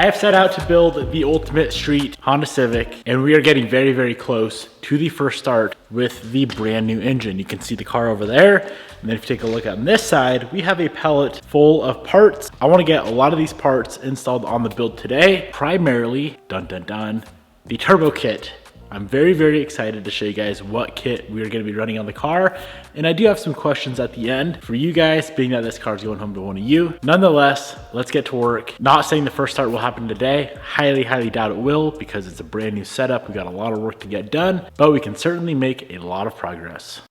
have set out to build the ultimate street Honda Civic, and we are getting very, very close to the first start with the brand new engine. You can see the car over there. And then if you take a look on this side, we have a pallet full of parts. I want to get a lot of these parts installed on the build today. Primarily, dun dun dun, the turbo kit. I'm very, very excited to show you guys what kit we're going to be running on the car. And I do have some questions at the end for you guys, being that this car is going home to one of you. Nonetheless, let's get to work. Not saying the first start will happen today. Highly, highly doubt it will, because it's a brand new setup. We got a lot of work to get done, but we can certainly make a lot of progress.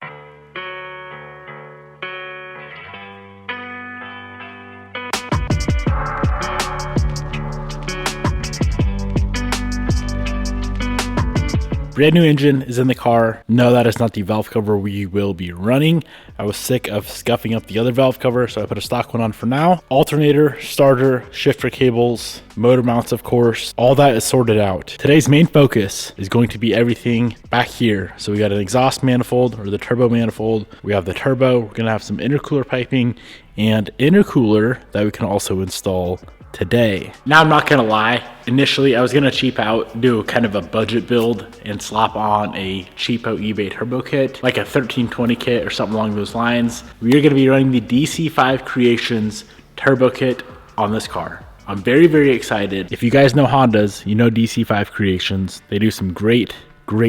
Brand new engine is in the car. No, that is not the valve cover we will be running. I was sick of scuffing up the other valve cover, so I put a stock one on for now. Alternator, starter, shifter cables, motor mounts, of course, all that is sorted out. Today's main focus is going to be everything back here. So we got an exhaust manifold, or the turbo manifold. We have the turbo. We're gonna have some intercooler piping and intercooler that we can also install today. Now, I'm not gonna lie, initially I was gonna cheap out, do kind of a budget build and slap on a cheapo eBay turbo kit, like a 1320 kit or something along those lines. We are gonna be running the DC5 Creations turbo kit on this car. I'm very, very excited. If you guys know Hondas, you know DC5 Creations. They do some great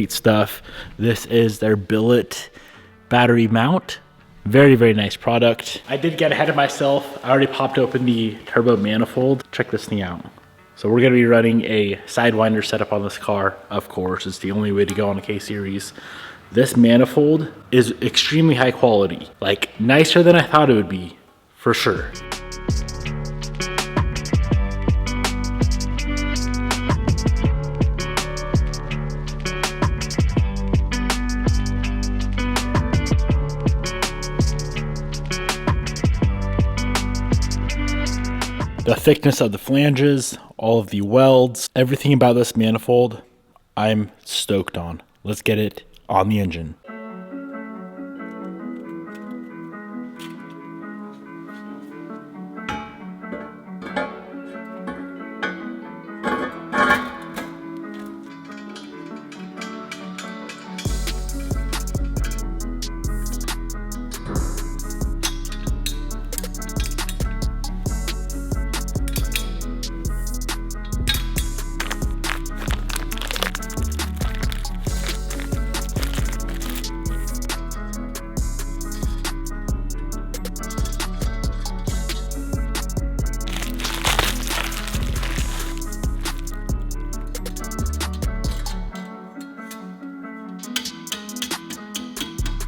stuff. This is their billet battery mount. Very, very nice product. I did get ahead of myself. I already popped open the turbo manifold. Check this thing out. So we're gonna be running a Sidewinder setup on this car. Of course, it's the only way to go on a K-Series. This manifold is extremely high quality, like nicer than I thought it would be, for sure. The thickness of the flanges, all of the welds, everything about this manifold, I'm stoked on. Let's get it on the engine.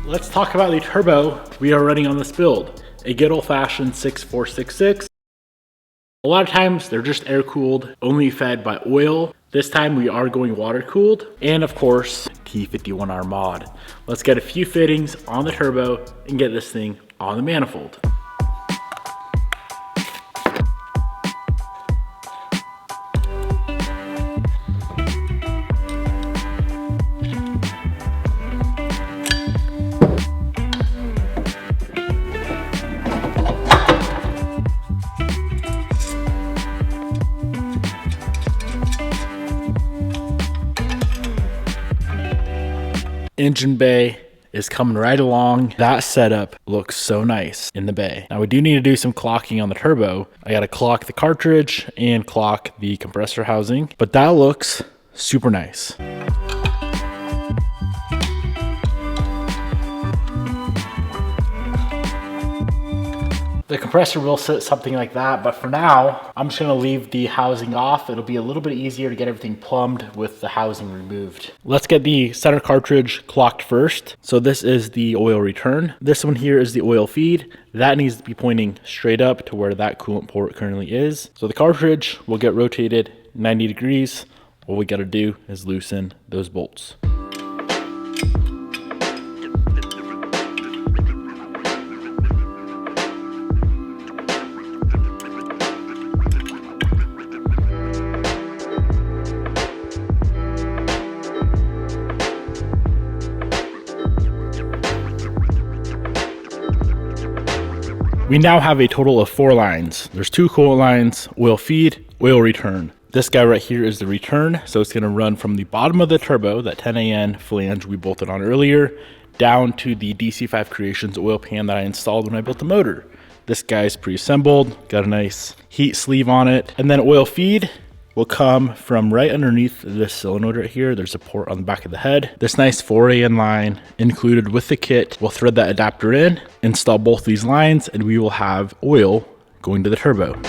Let's talk about the turbo we are running on this build. A good old-fashioned 6466. A lot of times they're just air-cooled, only fed by oil. This time we are going water-cooled, and of course, T51R mod. Let's get a few fittings on the turbo and get this thing on the manifold. Engine bay is coming right along. That setup looks so nice in the bay. Now we do need to do some clocking on the turbo. I gotta clock the cartridge and clock the compressor housing, but that looks super nice. The compressor will sit something like that, but for now, I'm just gonna leave the housing off. It'll be a little bit easier to get everything plumbed with the housing removed. Let's get the center cartridge clocked first. So this is the oil return. This one here is the oil feed. That needs to be pointing straight up to where that coolant port currently is. So the cartridge will get rotated 90 degrees. All we gotta do is loosen those bolts. We now have a total of 4 lines. There's 2 coolant lines, oil feed, oil return. This guy right here is the return. So it's going to run from the bottom of the turbo, that 10AN flange we bolted on earlier, down to the DC5 Creations oil pan that I installed when I built the motor. This guy's pre-assembled, got a nice heat sleeve on it. And then oil feed will come from right underneath this solenoid right here. There's a port on the back of the head. This nice 4AN line included with the kit. We'll thread that adapter in, install both these lines, and we will have oil going to the turbo.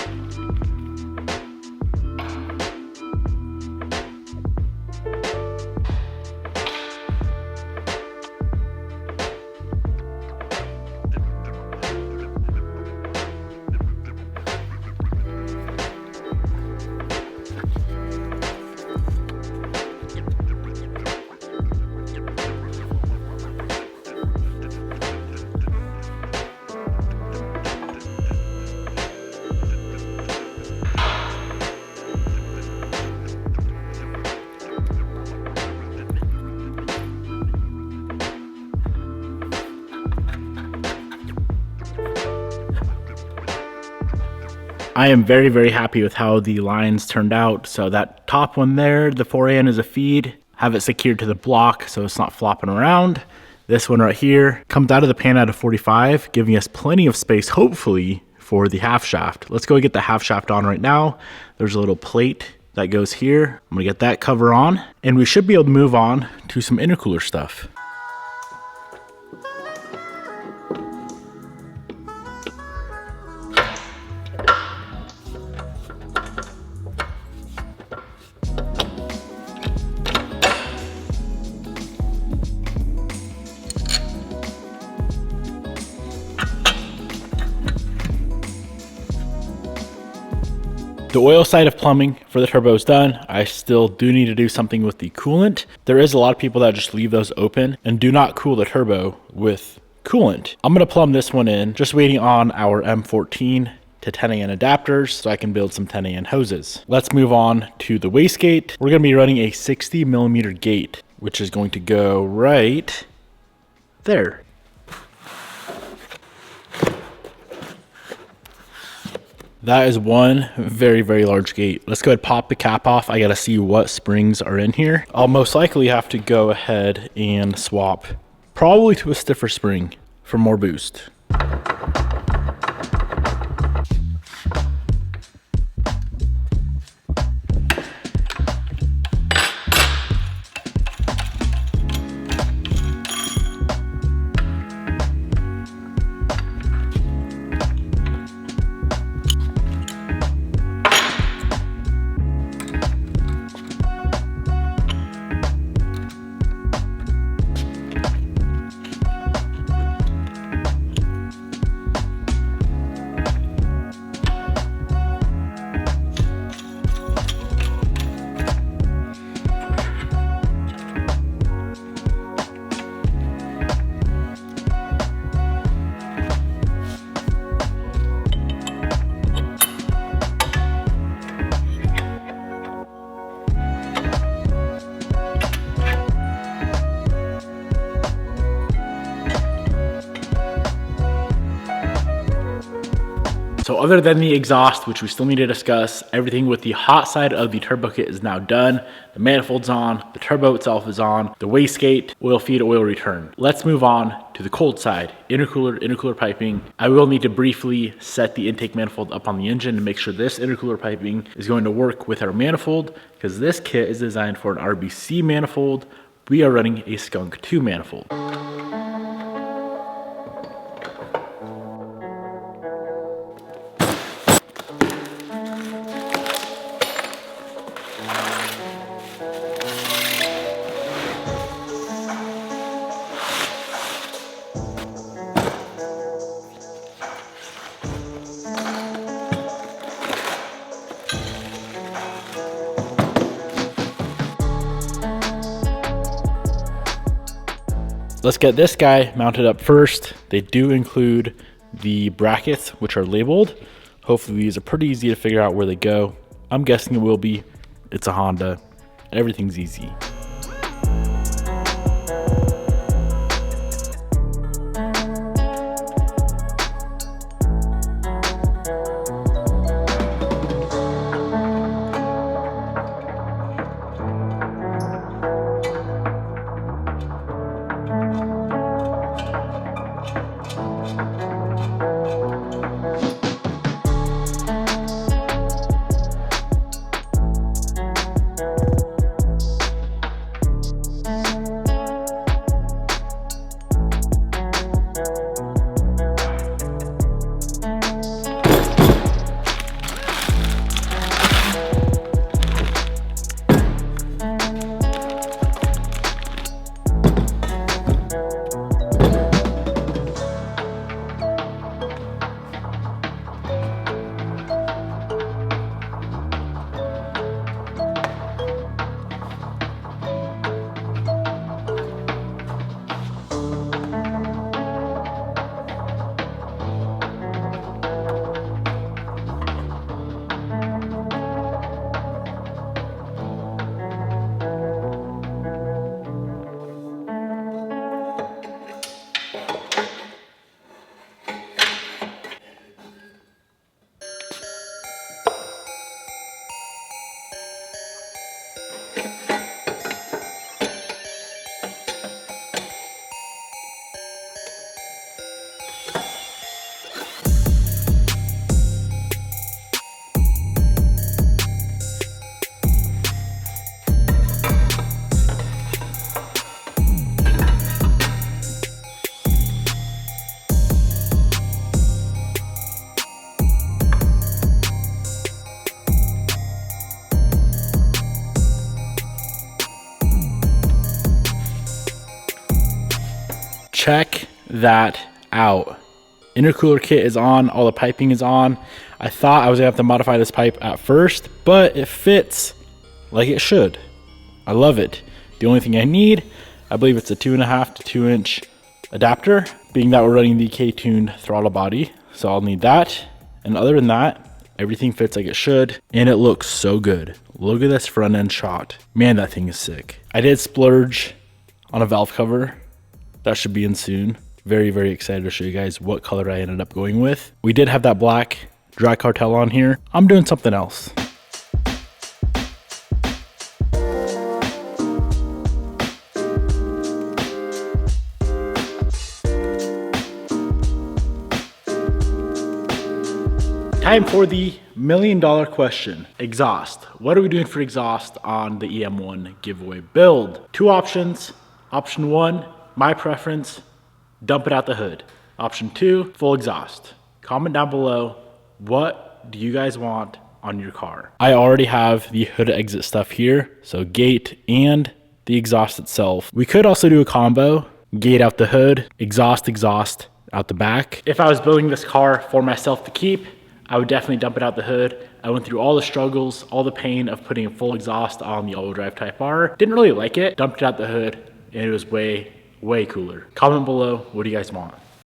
I am very, very happy with how the lines turned out. So that top one there, the 4AN is a feed, have it secured to the block so it's not flopping around. This one right here comes out of the pan at a 45, giving us plenty of space, hopefully, for the half shaft. Let's go get the half shaft on right now. There's a little plate that goes here. I'm gonna get that cover on, and we should be able to move on to some intercooler stuff. The oil side of plumbing for the turbo is done. I still do need to do something with the coolant. There is a lot of people that just leave those open and do not cool the turbo with coolant. I'm gonna plumb this one in, just waiting on our M14 to 10AN adapters so I can build some 10AN hoses. Let's move on to the wastegate. We're gonna be running a 60mm gate, which is going to go right there. That is one very, very large gate. Let's go ahead and pop the cap off. I gotta see what springs are in here. I'll most likely have to go ahead and swap probably to a stiffer spring for more boost. So other than the exhaust, which we still need to discuss, everything with the hot side of the turbo kit is now done. The manifold's on, the turbo itself is on, the wastegate, oil feed, oil return. Let's move on to the cold side, intercooler piping. I will need to briefly set the intake manifold up on the engine to make sure this intercooler piping is going to work with our manifold, because this kit is designed for an RBC manifold. We are running a Skunk 2 manifold. Let's get this guy mounted up first. They do include the brackets, which are labeled. Hopefully these are pretty easy to figure out where they go. I'm guessing it will be. It's a Honda. Everything's easy. check that out. Intercooler kit is on, all the piping is on. I thought I was gonna have to modify this pipe at first, but it fits like it should. I love it. The only thing I need, I believe it's a 2.5 to 2 inch adapter, being that we're running the K-tuned throttle body. So I'll need that. And other than that, everything fits like it should. And it looks so good. Look at this front end shot. Man, that thing is sick. I did splurge on a valve cover. That should be in soon. Very, very excited to show you guys what color I ended up going with. We did have that black Dry Cartel on here. I'm doing something else. Time for the $1 million question. Exhaust. What are we doing for exhaust on the EM1 giveaway build? Two options. Option one, my preference, dump it out the hood. Option two, full exhaust. Comment down below, what do you guys want on your car? I already have the hood exit stuff here, so gate and the exhaust itself. We could also do a combo, gate out the hood, exhaust out the back. If I was building this car for myself to keep, I would definitely dump it out the hood. I went through all the struggles, all the pain of putting a full exhaust on the all-wheel drive Type R. Didn't really like it, dumped it out the hood, and it was way cooler. Comment below, what do you guys want?